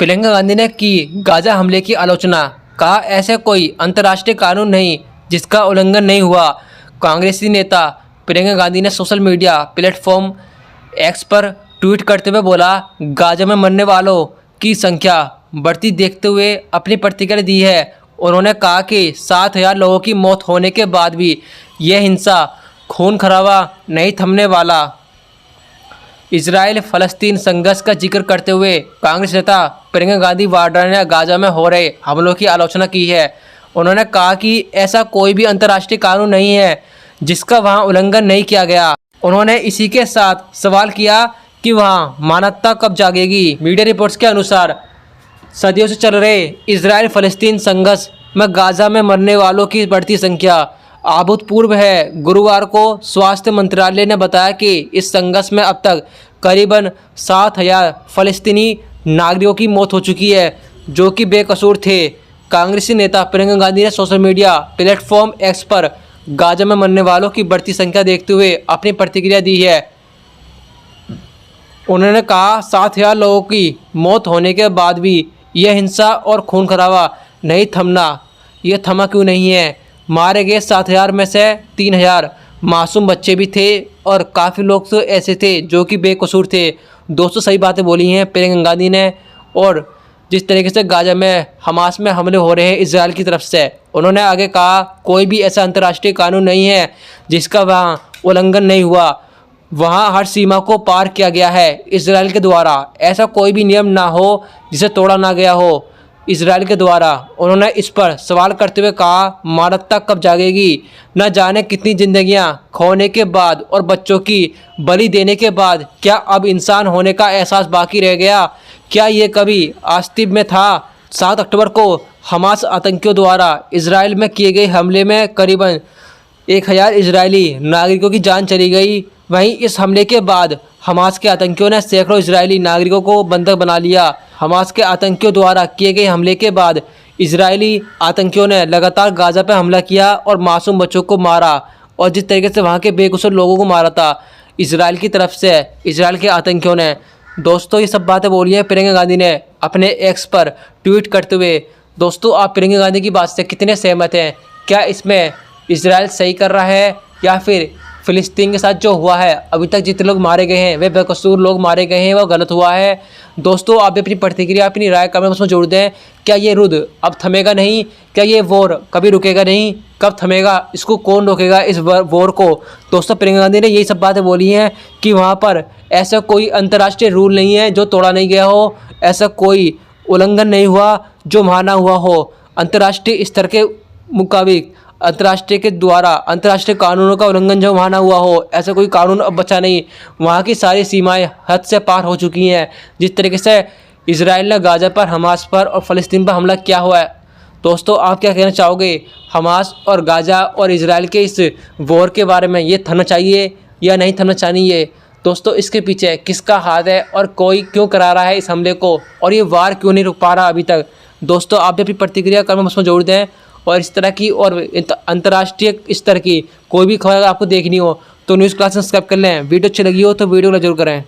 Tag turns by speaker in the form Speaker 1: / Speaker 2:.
Speaker 1: प्रियंका गांधी ने की गाजा हमले की आलोचना। कहा ऐसे कोई अंतर्राष्ट्रीय कानून नहीं जिसका उल्लंघन नहीं हुआ। कांग्रेसी नेता प्रियंका गांधी ने सोशल मीडिया प्लेटफॉर्म एक्स पर ट्वीट करते हुए बोला, गाजा में मरने वालों की संख्या बढ़ती देखते हुए अपनी प्रतिक्रिया दी है। उन्होंने कहा कि 7,000 लोगों की मौत होने के बाद भी यह हिंसा खून खराबा नहीं थमने वाला। इजराइल फ़लस्तीन संघर्ष का जिक्र करते हुए कांग्रेस नेता प्रियंका गांधी वाड्रा ने गाजा में हो रहे हमलों की आलोचना की है। उन्होंने कहा कि ऐसा कोई भी अंतर्राष्ट्रीय कानून नहीं है जिसका वहां उल्लंघन नहीं किया गया। उन्होंने इसी के साथ सवाल किया कि वहां मानवता कब जागेगी। मीडिया रिपोर्ट्स के अनुसार सदियों से चल रहे इजराइल फ़लस्तीन संघर्ष में गाजा में मरने वालों की बढ़ती संख्या अभूतपूर्व है। गुरुवार को स्वास्थ्य मंत्रालय ने बताया कि इस संघर्ष में अब तक करीबन 7,000 फ़लस्तीनी नागरिकों की मौत हो चुकी है जो कि बेकसूर थे। कांग्रेसी नेता प्रियंका गांधी ने सोशल मीडिया प्लेटफॉर्म एक्स पर गाजा में मरने वालों की बढ़ती संख्या देखते हुए अपनी प्रतिक्रिया दी है। उन्होंने कहा 7,000 लोगों की मौत होने के बाद भी यह हिंसा और खून खराबा नहीं थमना। यह थमा क्यों नहीं है? मारे गए 7,000 में से 3,000 मासूम बच्चे भी थे और काफ़ी लोग तो ऐसे थे जो कि बेकसूर थे। दोस्तों, सही बातें बोली हैं प्रियंका गांधी ने। और जिस तरीके से गाजा में हमास में हमले हो रहे हैं इजराइल की तरफ से, उन्होंने आगे कहा कोई भी ऐसा अंतर्राष्ट्रीय कानून नहीं है जिसका वहाँ उल्लंघन नहीं हुआ। वहाँ हर सीमा को पार किया गया है इजराइल के द्वारा। ऐसा कोई भी नियम ना हो जिसे तोड़ा ना गया हो इजराइल के द्वारा। उन्होंने इस पर सवाल करते हुए कहा, मानवता कब जागेगी? न जाने कितनी जिंदगियां खोने के बाद और बच्चों की बलि देने के बाद क्या अब इंसान होने का एहसास बाकी रह गया? क्या ये कभी अस्तित्व में था? 7 अक्टूबर को हमास आतंकियों द्वारा इजराइल में किए गए हमले में करीबन 1,000 इजरायली नागरिकों की जान चली गई। वहीं इस हमले के बाद हमास के आतंकियों ने सैकड़ों इजरायली नागरिकों को बंधक बना लिया। हमास के आतंकियों द्वारा किए गए हमले के बाद इजरायली आतंकियों ने लगातार गाजा पर हमला किया और मासूम बच्चों को मारा और जिस तरीके से वहाँ के बेकसूर लोगों को मारा था इजराइल की तरफ से इजराइल के आतंकियों ने। दोस्तों, ये सब बातें बोली हैं प्रियंका गांधी ने अपने एक्स पर ट्वीट करते हुए। दोस्तों, आप प्रियंका गांधी की बात से कितने सहमत हैं? क्या इसमें इजराइल सही कर रहा है या फिर फ़िलिस्तीन के साथ जो हुआ है, अभी तक जितने लोग मारे गए हैं, वे बेकसूर लोग मारे गए हैं, वो गलत हुआ है? दोस्तों, आप भी अपनी प्रतिक्रिया अपनी राय कमेंट बॉक्स में जोड़ दें। क्या ये युद्ध अब थमेगा नहीं? क्या ये वॉर कभी रुकेगा नहीं? कब थमेगा? इसको कौन रोकेगा इस वॉर को? दोस्तों, प्रियंका गांधी ने यही सब बातें बोली हैं कि वहाँ पर ऐसा कोई अंतर्राष्ट्रीय रूल नहीं है जो तोड़ा नहीं गया हो। ऐसा कोई उल्लंघन नहीं हुआ जो वहाँ ना हुआ हो। अंतर्राष्ट्रीय स्तर के मुताबिक अंतर्राष्ट्रीय के द्वारा अंतर्राष्ट्रीय कानूनों का उल्लंघन जो वहाँ ना हुआ हो, ऐसा कोई कानून अब बचा नहीं। वहाँ की सारी सीमाएं हद से पार हो चुकी हैं। जिस तरीके से इजराइल ने गाजा पर, हमास पर और फ़लस्तीन पर हमला किया हुआ है। दोस्तों, आप क्या कहना चाहोगे हमास और गाजा और इजराइल के इस वॉर के बारे में? ये थमना चाहिए या नहीं थमना चाहिए? दोस्तों, इसके पीछे किसका हाथ है और कोई क्यों करा रहा है इस हमले को, और ये वार क्यों नहीं रुक पा रहा अभी तक? दोस्तों, आप भी अपनी प्रतिक्रिया कमेंट बॉक्स में जोड़ दें। और इस तरह की और अंतर्राष्ट्रीय स्तर की कोई भी खबर आपको देखनी हो तो न्यूज़ क्लास सब्सक्राइब कर लें। वीडियो अच्छी लगी हो तो वीडियो को जरूर करें।